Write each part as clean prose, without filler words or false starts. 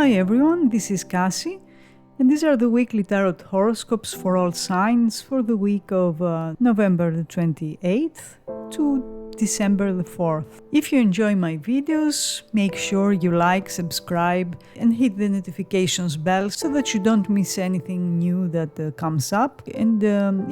Hi everyone, this is Kassie, and these are the weekly tarot horoscopes for all signs for the week of November the 28th to December the 4th. If you enjoy my videos, make sure you like, subscribe, and hit the notifications bell so that you don't miss anything new that comes up. And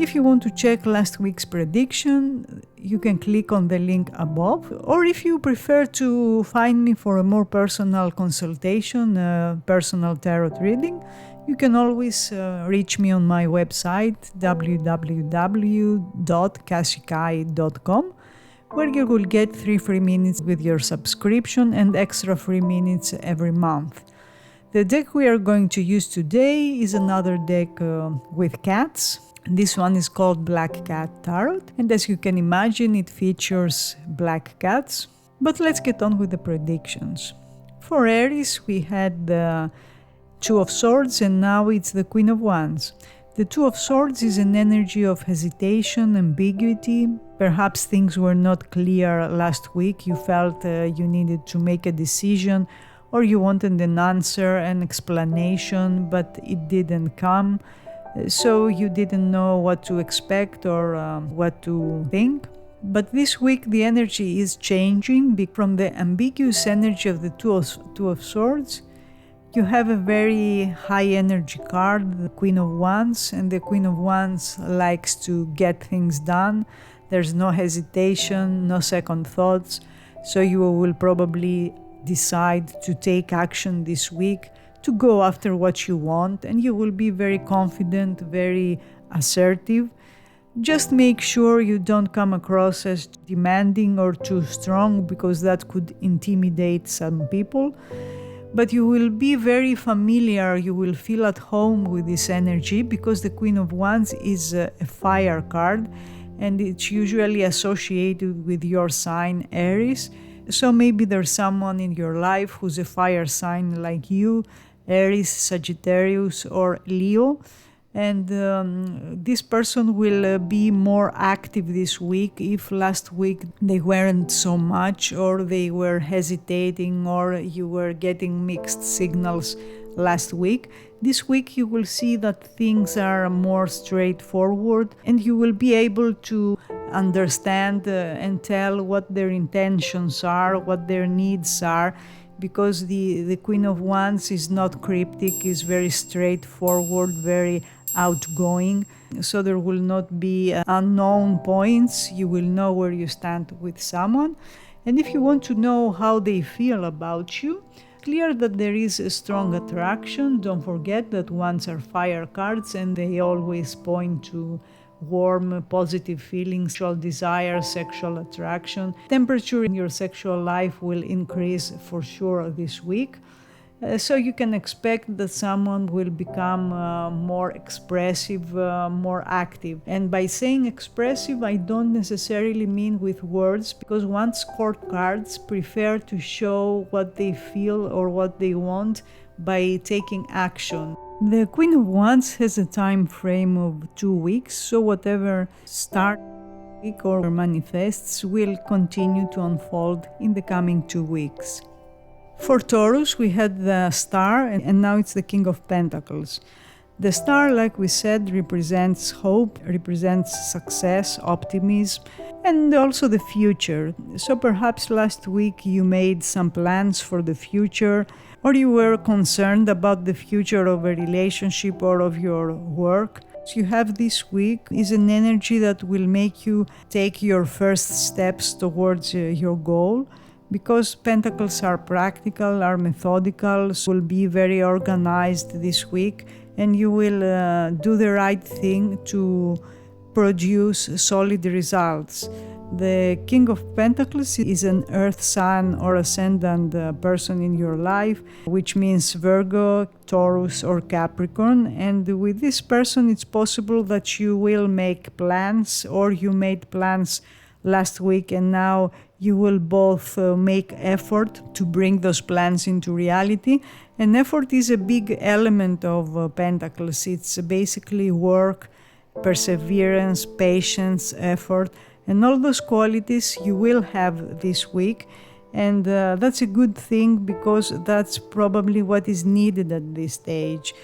if you want to check last week's prediction, you can click on the link above. Or if you prefer to find me for a more personal consultation, personal tarot reading, you can always reach me on my website www.kassikai.com, where you will get 3 free minutes with your subscription and extra free minutes every month. The deck we are going to use today is another deck with cats. This one is called Black Cat Tarot, and as you can imagine, it features black cats. But let's get on with the predictions. For Aries, we had the Two of Swords, and now it's the Queen of Wands. The Two of Swords is an energy of hesitation, ambiguity. Perhaps things were not clear last week. You felt you needed to make a decision, or you wanted an answer, an explanation, but it didn't come. So you didn't know what to expect or what to think. But this week the energy is changing from the ambiguous energy of the Two of Swords. You have a very high energy card, the Queen of Wands, and the Queen of Wands likes to get things done. There's no hesitation, no second thoughts, so you will probably decide to take action this week, to go after what you want, and you will be very confident, very assertive. Just make sure you don't come across as demanding or too strong, because that could intimidate some people. But you will be very familiar, you will feel at home with this energy, because the Queen of Wands is a fire card, and it's usually associated with your sign Aries. So maybe there's someone in your life who's a fire sign like you, Aries, Sagittarius, or Leo. And this person will be more active this week. If last week they weren't so much, or they were hesitating, or you were getting mixed signals last week, this week you will see that things are more straightforward, and you will be able to understand and tell what their intentions are, what their needs are, because the Queen of Wands is not cryptic, is very straightforward, very outgoing, so there will not be unknown points. You will know where you stand with someone. And if you want to know how they feel about you, clear that there is a strong attraction. Don't forget that Wands are fire cards, and they always point to warm, positive feelings, sexual desire, sexual attraction. Temperature in your sexual life will increase for sure this week. So you can expect that someone will become more expressive, more active. And by saying expressive, I don't necessarily mean with words, because Wands court cards prefer to show what they feel or what they want by taking action. The Queen of Wands has a time frame of 2 weeks, so whatever starts week or manifests will continue to unfold in the coming 2 weeks. For Taurus, we had the Star, and now it's the King of Pentacles. The Star, like we said, represents hope, represents success, optimism, and also the future. So perhaps last week you made some plans for the future, or you were concerned about the future of a relationship or of your work. So you have this week is an energy that will make you take your first steps towards your goal. Because Pentacles are practical, are methodical, so will be very organized this week, and you will do the right thing to produce solid results. The King of Pentacles is an earth sign or ascendant person in your life, which means Virgo, Taurus, or Capricorn. And with this person, it's possible that you will make plans, or you made plans last week, and now you will both make effort to bring those plans into reality. And effort is a big element of Pentacles. It's basically work, perseverance, patience, effort, and all those qualities you will have this week. And that's a good thing, because that's probably what is needed at this stage.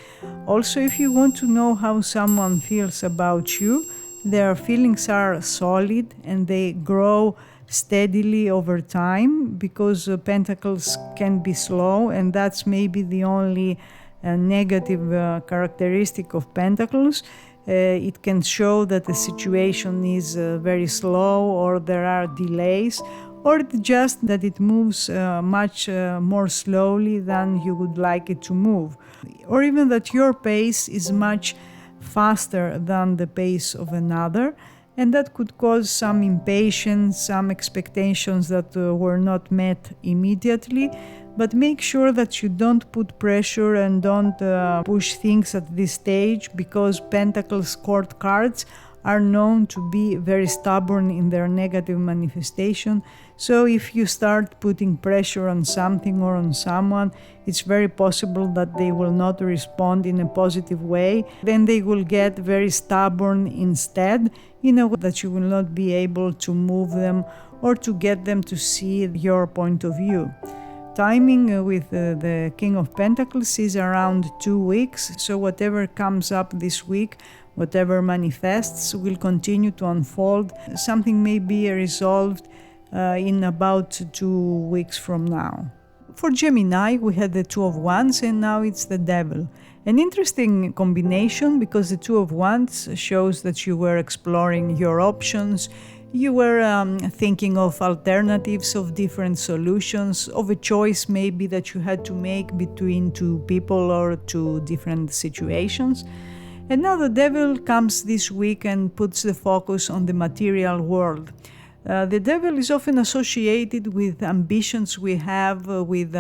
Also, if you want to know how someone feels about you, their feelings are solid and they grow steadily over time, because pentacles can be slow, and that's maybe the only negative characteristic of pentacles. It can show that the situation is very slow, or there are delays, or just that it moves much more slowly than you would like it to move, or even that your pace is much faster than the pace of another, and that could cause some impatience, some expectations that were not met immediately. But make sure that you don't put pressure and don't push things at this stage, because Pentacles court cards are known to be very stubborn in their negative manifestation. So if you start putting pressure on something or on someone, it's very possible that they will not respond in a positive way. Then they will get very stubborn instead, in a way that you will not be able to move them or to get them to see your point of view. Timing with the King of Pentacles is around 2 weeks, so whatever comes up this week, whatever manifests, will continue to unfold. Something may be resolved in about 2 weeks from now. For Gemini, we had the Two of Wands, and now it's the Devil. An interesting combination, because the Two of Wands shows that you were exploring your options. You were thinking of alternatives, of different solutions, of a choice maybe that you had to make between two people or two different situations. And now the Devil comes this week and puts the focus on the material world. The Devil is often associated with ambitions we have, with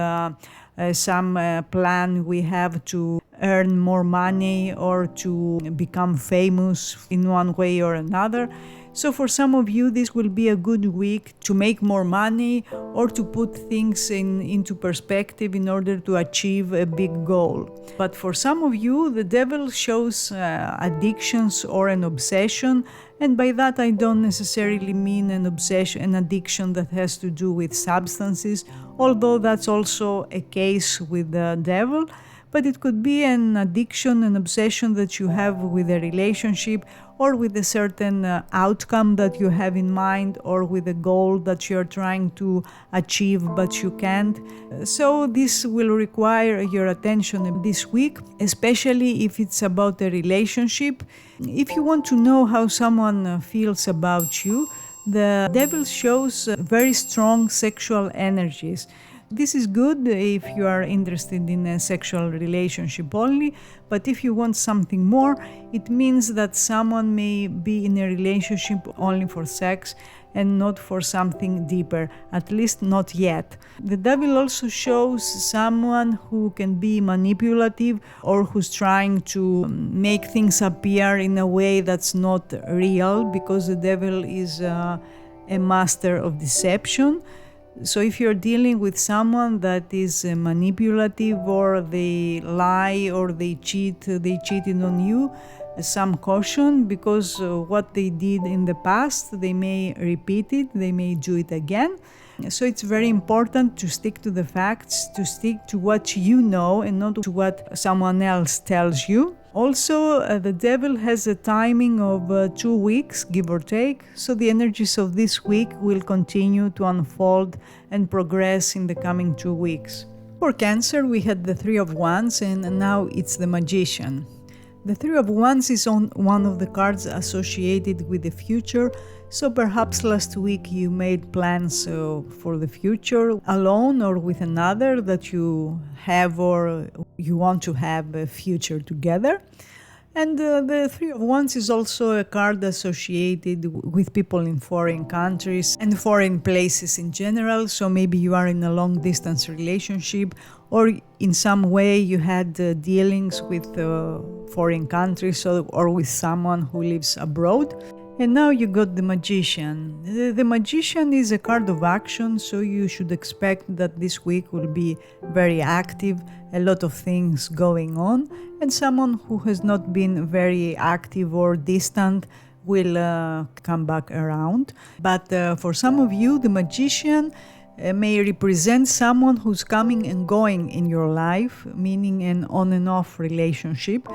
some plan we have to earn more money or to become famous in one way or another. So for some of you, this will be a good week to make more money or to put things into perspective in order to achieve a big goal. But for some of you, the Devil shows addictions or an obsession. And by that, I don't necessarily mean an obsession, an addiction that has to do with substances, although that's also a case with the Devil. But it could be an addiction, an obsession that you have with a relationship, or with a certain outcome that you have in mind, or with a goal that you're trying to achieve but you can't. So this will require your attention this week, especially if it's about a relationship. If you want to know how someone feels about you, the Devil shows very strong sexual energies. This is good if you are interested in a sexual relationship only, but if you want something more, it means that someone may be in a relationship only for sex and not for something deeper, at least not yet. The Devil also shows someone who can be manipulative or who's trying to make things appear in a way that's not real, because the Devil is a master of deception. So if you're dealing with someone that is manipulative, or they lie, or they cheated on you, some caution, because what they did in the past, they may repeat it, they may do it again. So it's very important to stick to the facts, to stick to what you know and not to what someone else tells you. Also, the Devil has a timing of 2 weeks, give or take, so the energies of this week will continue to unfold and progress in the coming 2 weeks. For Cancer, we had the Three of Wands, and now it's the Magician. The Three of Wands is on one of the cards associated with the future, so perhaps last week you made plans for the future alone or with another that you have or you want to have a future together. And the Three of Wands is also a card associated with people in foreign countries and foreign places in general. So maybe you are in a long distance relationship, or in some way you had dealings with foreign countries or with someone who lives abroad. And now you got the Magician. The Magician is a card of action, so you should expect that this week will be very active, a lot of things going on, and someone who has not been very active or distant will come back around. But for some of you, the Magician may represent someone who's coming and going in your life, meaning an on and off relationship.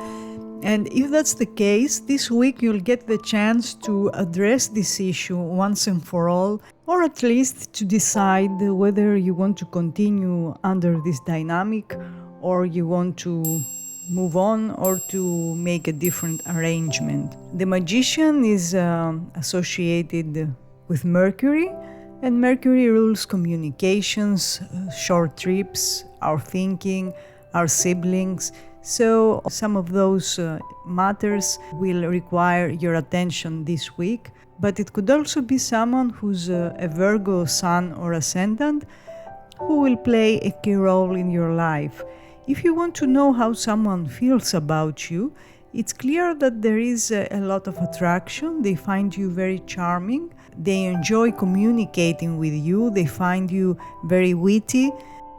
And if that's the case, this week you'll get the chance to address this issue once and for all, or at least to decide whether you want to continue under this dynamic, or you want to move on, or to make a different arrangement. The Magician is associated with Mercury, and Mercury rules communications, short trips, our thinking, our siblings. So some of those matters will require your attention this week, but it could also be someone who's a Virgo sun or ascendant who will play a key role in your life. If you want to know how someone feels about you, it's clear that there is a lot of attraction. They find you very charming. They enjoy communicating with you. They find you very witty.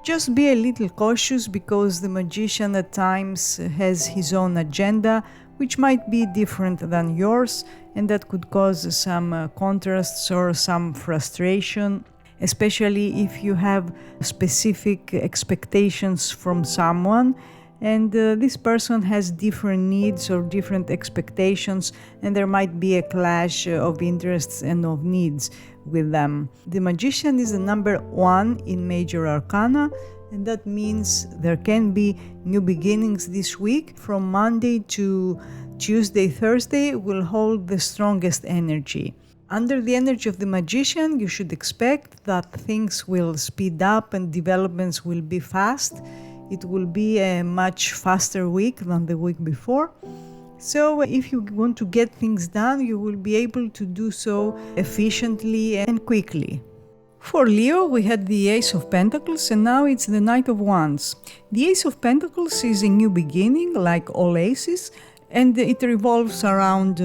Just be a little cautious, because the Magician at times has his own agenda, which might be different than yours, and that could cause some contrasts or some frustration, especially if you have specific expectations from someone, and this person has different needs or different expectations, and there might be a clash of interests and of needs with them. The Magician is the number 1 in major arcana, and that means there can be new beginnings this week. From Monday to Tuesday, Thursday will hold the strongest energy. Under the energy of the Magician, you should expect that things will speed up and developments will be fast. It will be a much faster week than the week before. So if you want to get things done, you will be able to do so efficiently and quickly. For Leo, we had the Ace of Pentacles, and now it's the Knight of Wands. The Ace of Pentacles is a new beginning, like all aces, and it revolves around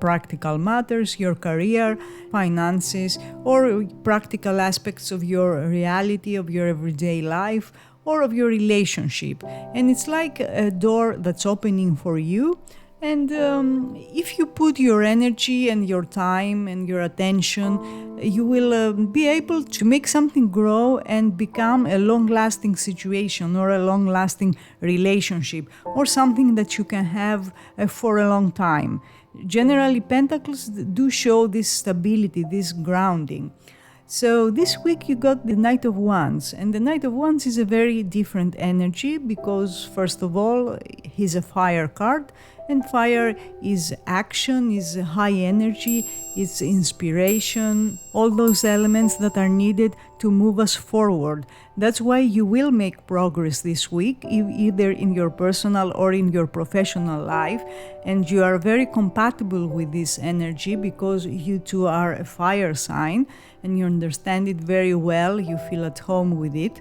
practical matters, your career, finances, or practical aspects of your reality, of your everyday life, or of your relationship. And it's like a door that's opening for you. And if you put your energy and your time and your attention, you will be able to make something grow and become a long-lasting situation or a long-lasting relationship, or something that you can have for a long time. Generally, Pentacles do show this stability, this grounding. So this week you got the Knight of Wands, and the Knight of Wands is a very different energy because, first of all, he's a fire card, and fire is action, is high energy, it's inspiration, all those elements that are needed to move us forward. That's why you will make progress this week, either in your personal or in your professional life, and you are very compatible with this energy because you two are a fire sign and you understand it very well, you feel at home with it.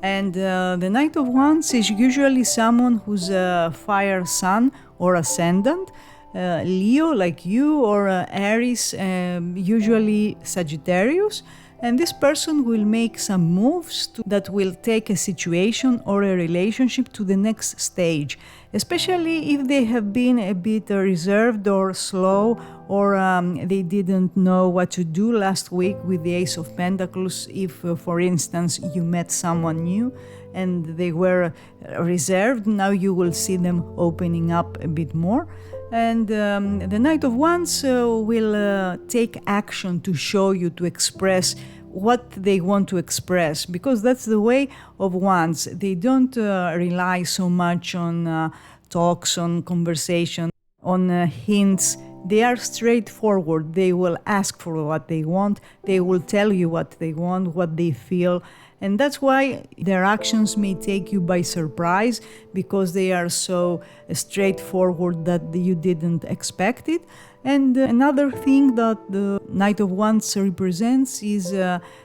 And the Knight of Wands is usually someone who's a fire sun or ascendant, Leo like you, or Aries, usually Sagittarius. And this person will make some moves that will take a situation or a relationship to the next stage, especially if they have been a bit reserved or slow, or they didn't know what to do last week with the Ace of Pentacles. If, for instance, you met someone new and they were reserved, now you will see them opening up a bit more. And the Knight of Wands will take action to show you, to express what they want to express, because that's the way of Wands. They don't rely so much on talks, on conversation, on hints. They are straightforward. They will ask for what they want. They will tell you what they want, what they feel. And that's why their actions may take you by surprise, because they are so straightforward that you didn't expect it. And another thing that the Knight of Wands represents is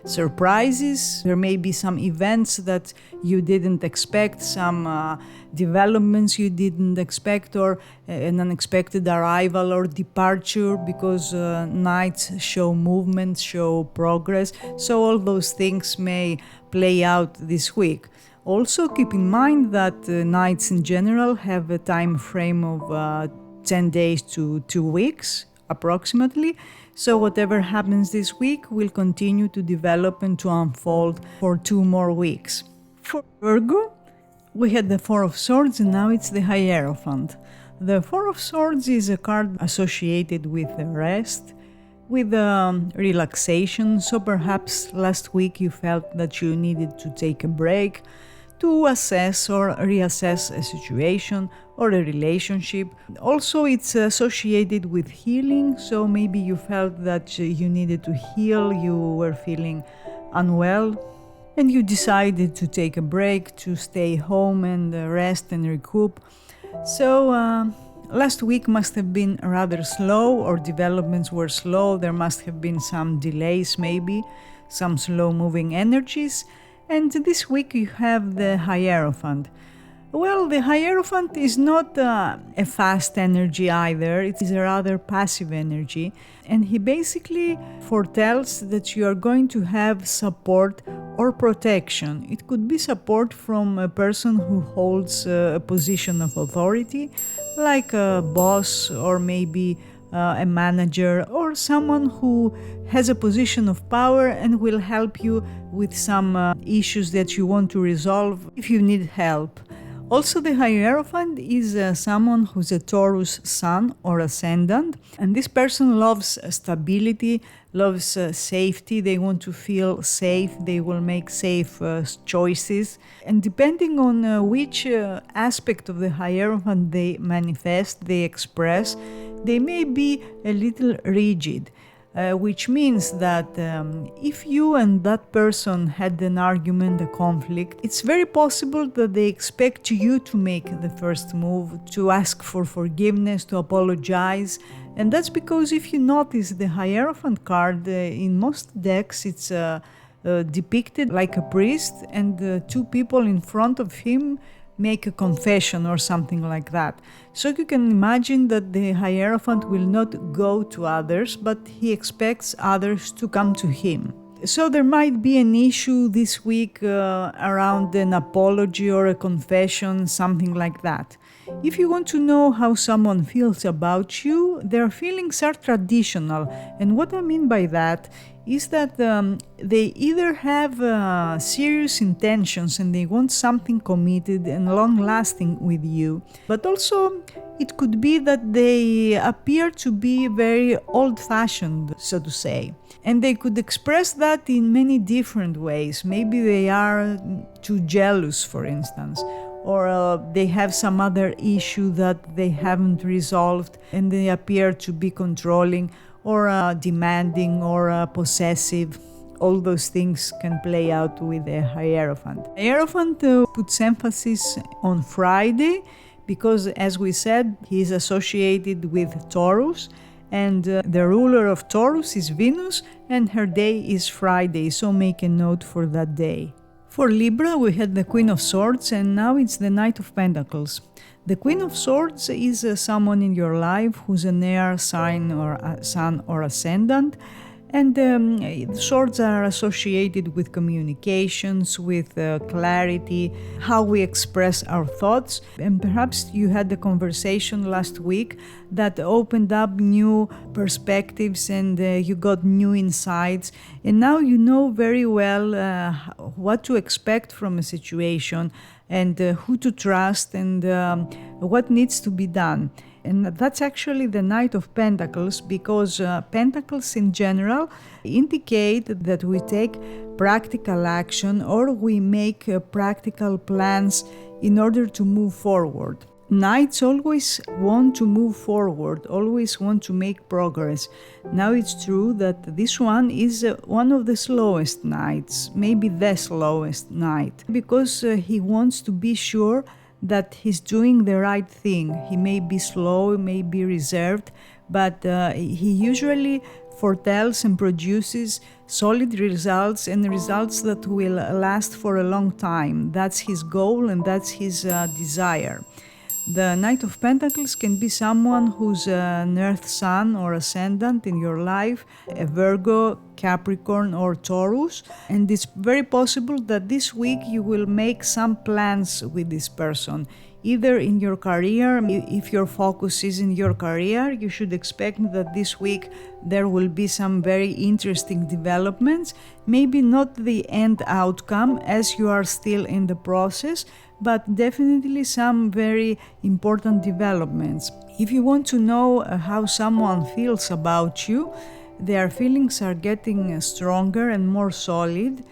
surprises. There may be some events that you didn't expect, some developments you didn't expect, or an unexpected arrival or departure, because Knights show movement, show progress. So all those things may play out this week. Also, keep in mind that Knights in general have a time frame of 10 days to 2 weeks approximately. So whatever happens this week will continue to develop and to unfold for 2 more weeks. For Virgo, we had the Four of Swords and now it's the Hierophant. The Four of Swords is a card associated with rest, with relaxation, so perhaps last week you felt that you needed to take a break to assess or reassess a situation or a relationship. Also, it's associated with healing, so maybe you felt that you needed to heal, you were feeling unwell, and you decided to take a break, to stay home and rest and recoup. So last week must have been rather slow, or developments were slow. There must have been some delays, maybe some slow moving energies. And this week you have the Hierophant. Well, the Hierophant is not a fast energy either. It is a rather passive energy. And he basically foretells that you are going to have support or protection. It could be support from a person who holds a position of authority, like a boss or maybe a manager, or someone who has a position of power and will help you with some issues that you want to resolve if you need help. Also, the Hierophant is someone who's a Taurus sun or ascendant, and this person loves stability, loves safety. They want to feel safe, they will make safe choices, and depending on which aspect of the Hierophant they manifest, they express, they may be a little rigid. Which means that if you and that person had an argument, a conflict, it's very possible that they expect you to make the first move, to ask for forgiveness, to apologize. And that's because if you notice the Hierophant card, in most decks it's depicted like a priest and two people in front of him make a confession or something like that. So you can imagine that the Hierophant will not go to others, but he expects others to come to him. So there might be an issue this week around an apology or a confession, something like that. If you want to know how someone feels about you, their feelings are traditional. And what I mean by that is that they either have serious intentions and they want something committed and long-lasting with you, but also it could be that they appear to be very old-fashioned, so to say. And they could express that in many different ways. Maybe they are too jealous, for instance, or they have some other issue that they haven't resolved and they appear to be controlling or demanding or possessive. All those things can play out with a Hierophant. Hierophant puts emphasis on Friday because, as we said, he is associated with Taurus, and the ruler of Taurus is Venus, and her day is Friday, so make a note for that day. For Libra, we had the Queen of Swords, and now it's the Knight of Pentacles. The Queen of Swords is someone in your life who's an air sign or sun or ascendant, and swords are associated with communications, with clarity, how we express our thoughts. And perhaps you had the conversation last week that opened up new perspectives and you got new insights. And now you know very well what to expect from a situation and who to trust and what needs to be done. And that's actually the Knight of Pentacles, because Pentacles in general indicate that we take practical action or we make practical plans in order to move forward. Knights always want to move forward, always want to make progress. Now it's true that this one is one of the slowest knights, maybe the slowest knight, because he wants to be sure that he's doing the right thing. He may be slow, may be reserved, but he usually foretells and produces solid results and results that will last for a long time. That's his goal and that's his desire. The Knight of Pentacles can be someone who's an Earth Sun or Ascendant in your life, a Virgo, Capricorn or Taurus, and it's very possible that this week you will make some plans with this person. Either in your career, if your focus is in your career, you should expect that this week there will be some very interesting developments. Maybe not the end outcome as you are still in the process, but definitely some very important developments. If you want to know how someone feels about you, their feelings are getting stronger and more solid.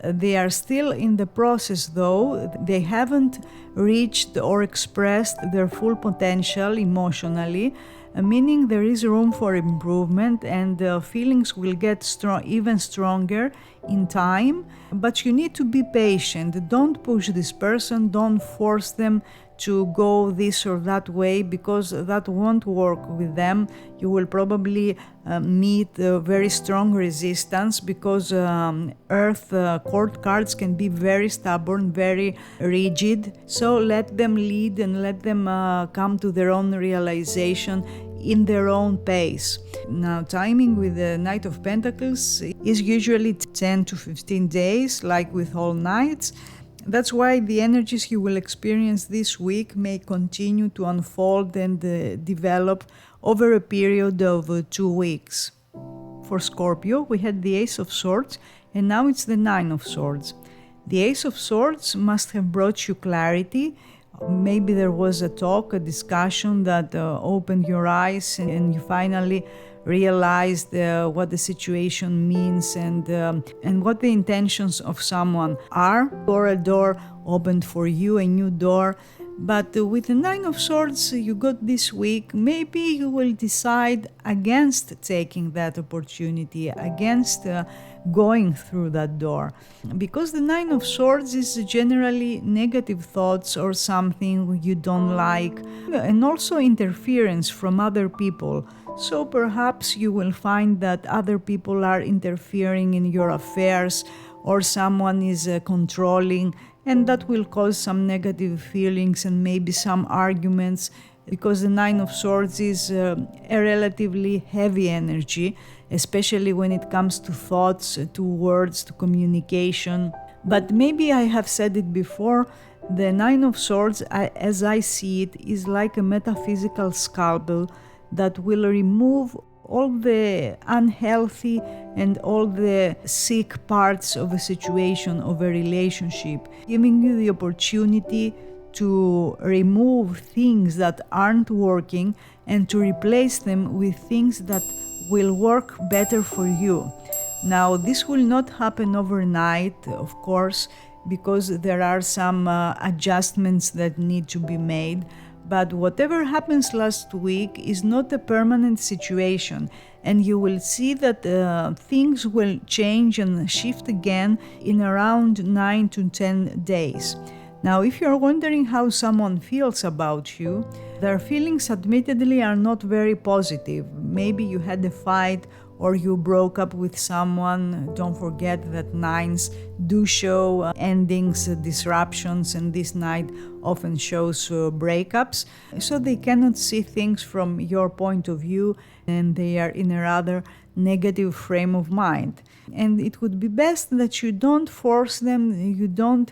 They are still in the process though. They haven't reached or expressed their full potential emotionally, meaning there is room for improvement, and feelings will get even stronger in time. But you need to be patient. Don't push this person, don't force them to go this or that way, because that won't work with them. You will probably meet very strong resistance, because Earth court cards can be very stubborn, very rigid. So let them lead and let them come to their own realization in their own pace. Now, timing with the Knight of Pentacles is usually 10 to 15 days, like with all nights. That's why the energies you will experience this week may continue to unfold and develop over a period of 2 weeks. For Scorpio, we had the Ace of Swords, and now it's the Nine of Swords. The Ace of Swords must have brought you clarity. Maybe there was a talk, a discussion that opened your eyes, and you finally realized what the situation means and what the intentions of someone are, or a door opened for you, a new door. But with the Nine of Swords you got this week, maybe you will decide against taking that opportunity, against going through that door. Because the Nine of Swords is generally negative thoughts or something you don't like, and also interference from other people. So perhaps you will find that other people are interfering in your affairs, or someone is controlling, and that will cause some negative feelings and maybe some arguments, because the Nine of Swords is a relatively heavy energy, especially when it comes to thoughts, to words, to communication. But maybe I have said it before, the Nine of Swords, as I see it, is like a metaphysical scalpel that will remove all the unhealthy and all the sick parts of a situation, of a relationship, giving you the opportunity to remove things that aren't working and to replace them with things that will work better for you. Now, this will not happen overnight, of course, because there are some adjustments that need to be made. But whatever happens last week is not a permanent situation, and you will see that things will change and shift again in around 9 to 10 days. Now, if you're wondering how someone feels about you, their feelings admittedly are not very positive. Maybe you had a fight or you broke up with someone. Don't forget that nines do show endings, disruptions, and this night often shows breakups. So they cannot see things from your point of view, and they are in a rather negative frame of mind. And it would be best that you don't force them, you don't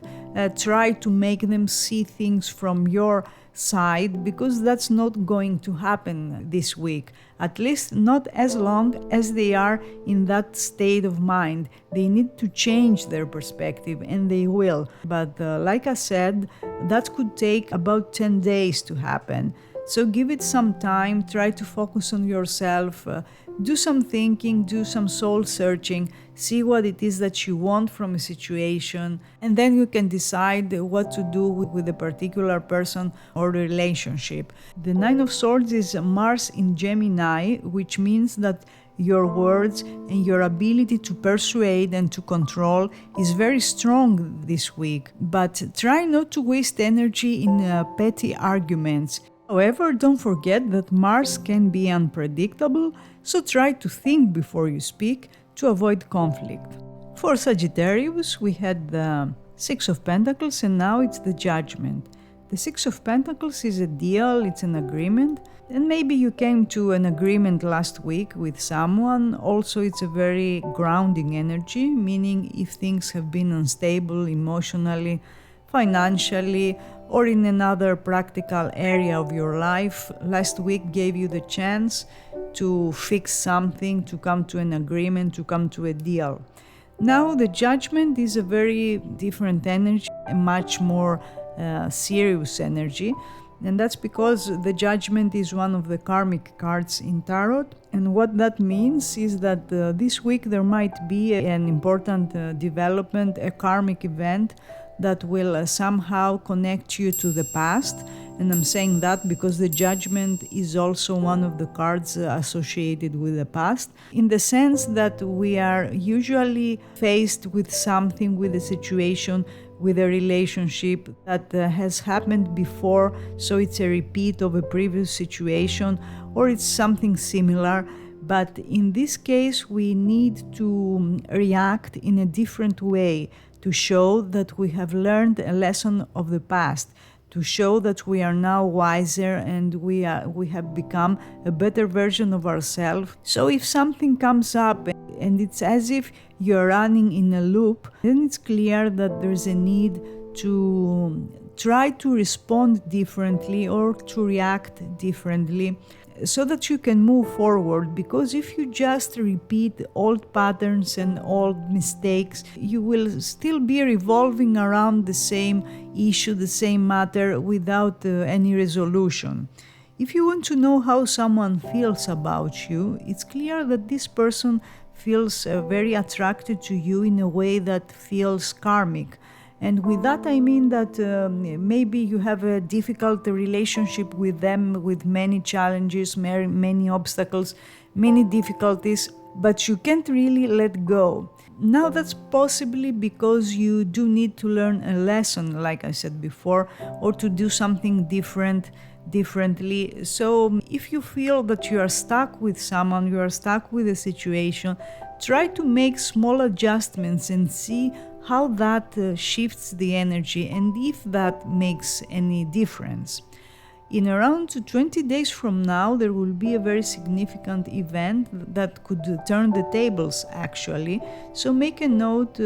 try to make them see things from your side, because that's not going to happen this week, at least not as long as they are in that state of mind. They need to change their perspective, and they will. But like I said, that could take about 10 days to happen. So give it some time, try to focus on yourself, do some thinking, do some soul searching, see what it is that you want from a situation, and then you can decide what to do with a particular person or relationship. The Nine of Swords is Mars in Gemini, which means that your words and your ability to persuade and to control is very strong this week. But try not to waste energy in petty arguments. However, don't forget that Mars can be unpredictable, so try to think before you speak to avoid conflict. For Sagittarius, we had the Six of Pentacles, and now it's the Judgment. The Six of Pentacles is a deal, it's an agreement. And maybe you came to an agreement last week with someone. Also, it's a very grounding energy, meaning if things have been unstable emotionally, financially, or in another practical area of your life, last week gave you the chance to fix something, to come to an agreement, to come to a deal. Now the Judgment is a very different energy, a much more serious energy. And that's because the Judgment is one of the karmic cards in Tarot. And what that means is that this week there might be an important development, a karmic event that will somehow connect you to the past. And I'm saying that because the Judgment is also one of the cards associated with the past, in the sense that we are usually faced with something, with a situation, with a relationship that has happened before, so it's a repeat of a previous situation, or it's something similar. But in this case, we need to react in a different way to show that we have learned a lesson of the past, to show that we are now wiser and we have become a better version of ourselves. So if something comes up and it's as if you're running in a loop, then it's clear that there's a need to try to respond differently or to react differently so that you can move forward. Because if you just repeat old patterns and old mistakes, you will still be revolving around the same issue, the same matter, without any resolution. If you want to know how someone feels about you, it's clear that this person feels very attracted to you in a way that feels karmic. And with that I mean that maybe you have a difficult relationship with them, with many challenges, many obstacles, many difficulties, but you can't really let go. Now that's possibly because you do need to learn a lesson, like I said before, or to do something differently. So if you feel that you are stuck with someone, you are stuck with a situation, try to make small adjustments and see how that shifts the energy and if that makes any difference. In around 20 days from now, there will be a very significant event that could turn the tables, actually. So make a note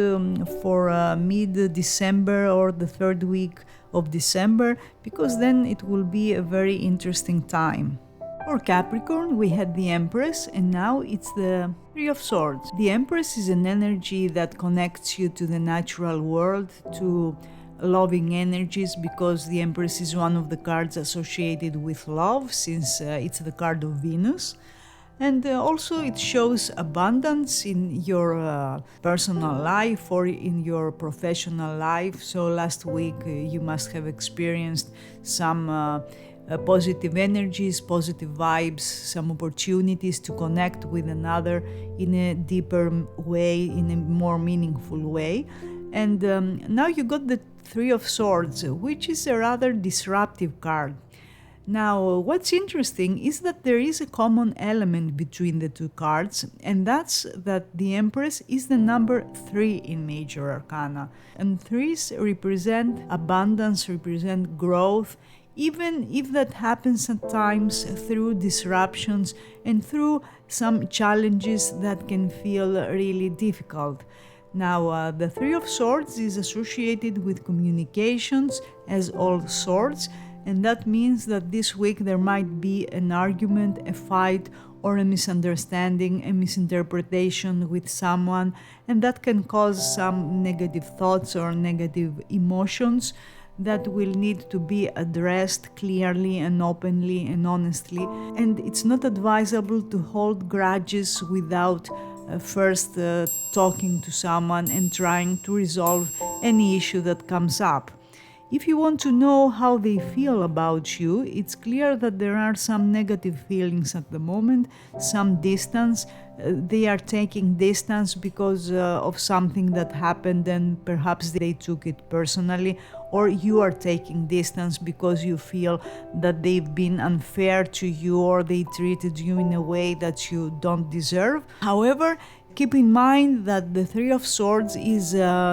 for mid-December or the third week of December, because then it will be a very interesting time. For Capricorn, we had the Empress, and now it's the Three of Swords. The Empress is an energy that connects you to the natural world, to loving energies, because the Empress is one of the cards associated with love, since it's the card of Venus. And also it shows abundance in your personal life or in your professional life. So last week you must have experienced some positive energies, positive vibes, some opportunities to connect with another in a deeper way, in a more meaningful way. And now you got the Three of Swords, which is a rather disruptive card. Now, what's interesting is that there is a common element between the two cards, and that's that the Empress is the number 3 in Major Arcana. And 3s represent abundance, represent growth, even if that happens at times through disruptions and through some challenges that can feel really difficult. Now, the Three of Swords is associated with communications, as all swords, and that means that this week there might be an argument, a fight, or a misunderstanding, a misinterpretation with someone, and that can cause some negative thoughts or negative emotions that will need to be addressed clearly and openly and honestly. And it's not advisable to hold grudges without first talking to someone and trying to resolve any issue that comes up. If you want to know how they feel about you, it's clear that there are some negative feelings at the moment, some distance. They are taking distance because of something that happened and perhaps they took it personally, or you are taking distance because you feel that they've been unfair to you or they treated you in a way that you don't deserve. However, Keep in mind that the Three of Swords is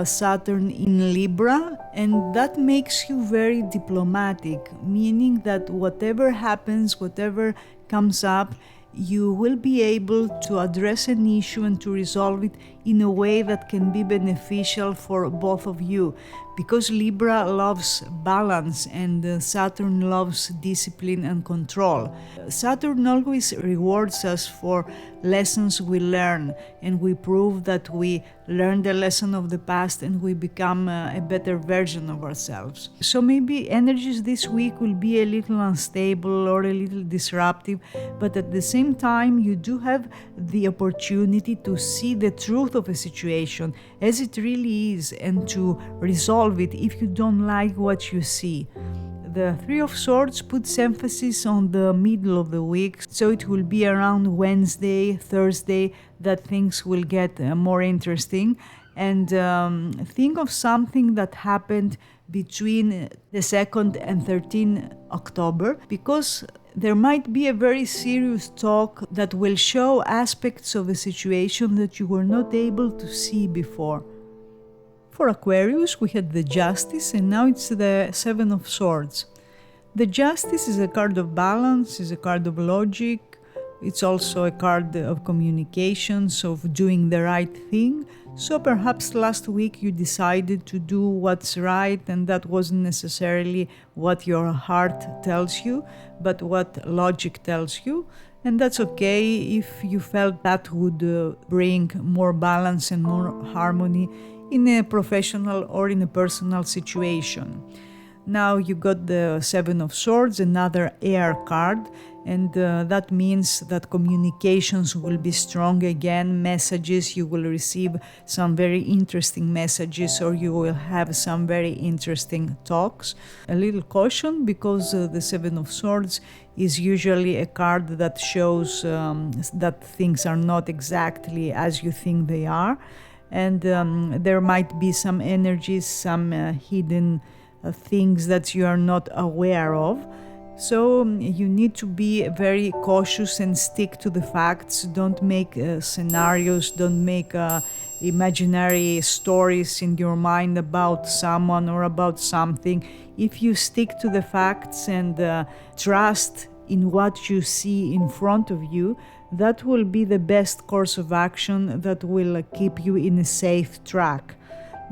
Saturn in Libra, and that makes you very diplomatic, meaning that whatever happens, whatever comes up, you will be able to address an issue and to resolve it in a way that can be beneficial for both of you. Because Libra loves balance and Saturn loves discipline and control. Saturn always rewards us for lessons we learn, and we prove that we learn the lesson of the past and we become a better version of ourselves. So maybe energies this week will be a little unstable or a little disruptive, but at the same time you do have the opportunity to see the truth of a situation as it really is and to resolve it if you don't like what you see. The Three of Swords puts emphasis on the middle of the week, so it will be around Wednesday, Thursday that things will get more interesting. And think of something that happened between the 2nd and 13th October, because there might be a very serious talk that will show aspects of a situation that you were not able to see before. For Aquarius, we had the Justice, and now it's the Seven of Swords. The Justice is a card of balance, is a card of logic. It's also a card of communications, of doing the right thing. So perhaps last week you decided to do what's right, and that wasn't necessarily what your heart tells you, but what logic tells you. And that's okay if you felt that would bring more balance and more harmony in a professional or in a personal situation. Now you got the Seven of Swords, another air card, and that means that communications will be strong again, messages, you will receive some very interesting messages or you will have some very interesting talks. A little caution, because the Seven of Swords is usually a card that shows that things are not exactly as you think they are. And there might be some energies, some hidden things that you are not aware of. So you need to be very cautious and stick to the facts. Don't make scenarios, don't make imaginary stories in your mind about someone or about something. If you stick to the facts and trust in what you see in front of you, that will be the best course of action that will keep you in a safe track.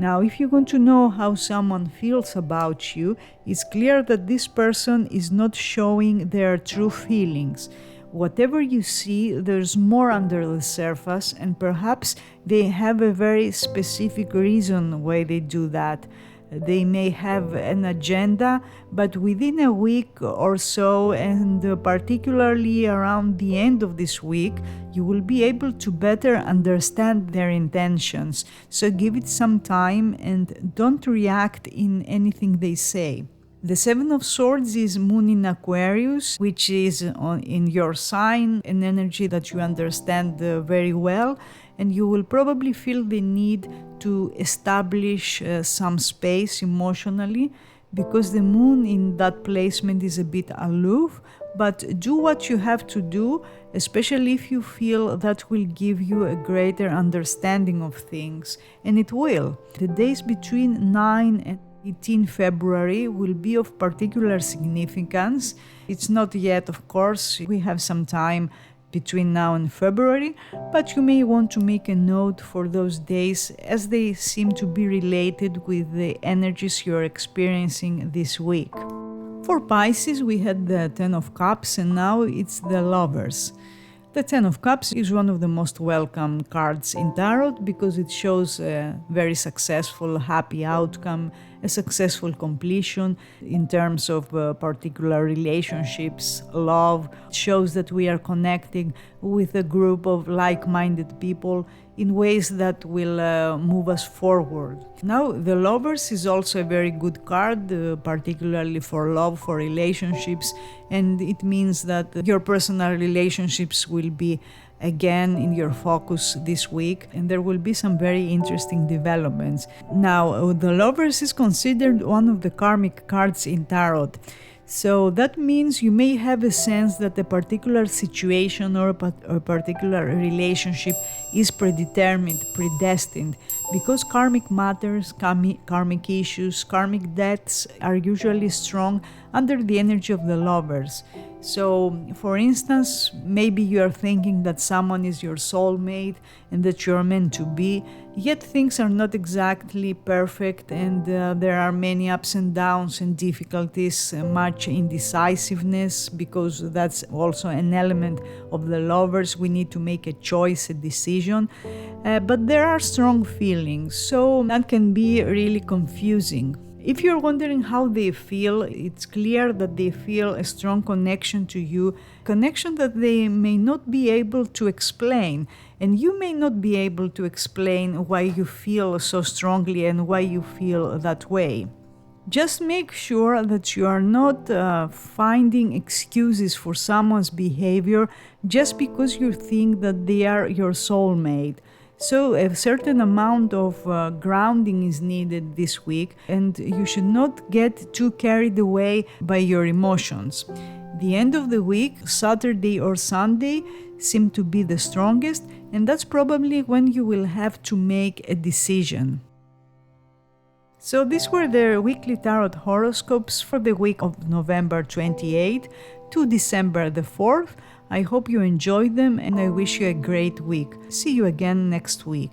Now, if you want to know how someone feels about you, it's clear that this person is not showing their true feelings. Whatever you see, there's more under the surface, and perhaps they have a very specific reason why they do that. They may have an agenda, but within a week or so, and particularly around the end of this week, you will be able to better understand their intentions. So give it some time and don't react in anything they say. The Seven of Swords is Moon in Aquarius, which is in your sign, an energy that you understand very well, and you will probably feel the need to establish some space emotionally, because the Moon in that placement is a bit aloof. But do what you have to do, especially if you feel that will give you a greater understanding of things, and it will. The days between 9 and 18 February will be of particular significance. It's not yet, of course, we have some time between now and February, but you may want to make a note for those days, as they seem to be related with the energies you're experiencing this week. For Pisces, we had the Ten of Cups, and now it's the Lovers. The Ten of Cups is one of the most welcome cards in Tarot because it shows a very successful, happy outcome, a successful completion in terms of particular relationships, love. It shows that we are connecting with a group of like-minded people in ways that will move us forward. Now, the Lovers is also a very good card, particularly for love, for relationships, and it means that your personal relationships will be again in your focus this week, and there will be some very interesting developments. Now, the Lovers is considered one of the karmic cards in Tarot. So that means you may have a sense that a particular situation or a particular relationship is predetermined, predestined, because karmic matters, karmic issues, karmic debts are usually strong under the energy of the lovers. So, for instance, maybe you are thinking that someone is your soulmate and that you're meant to be, yet things are not exactly perfect, and there are many ups and downs and difficulties, much indecisiveness, because that's also an element of the lovers. We need to make a choice, a decision, but there are strong feelings, so that can be really confusing. If you're wondering how they feel, it's clear that they feel a strong connection to you, connection that they may not be able to explain, and you may not be able to explain why you feel so strongly and why you feel that way. Just make sure that you are not finding excuses for someone's behavior just because you think that they are your soulmate. So a certain amount of grounding is needed this week, and you should not get too carried away by your emotions. The end of the week, Saturday or Sunday, seem to be the strongest, and that's probably when you will have to make a decision. So these were the weekly tarot horoscopes for the week of November 28 to December the 4th. I hope you enjoyed them, and I wish you a great week. See you again next week.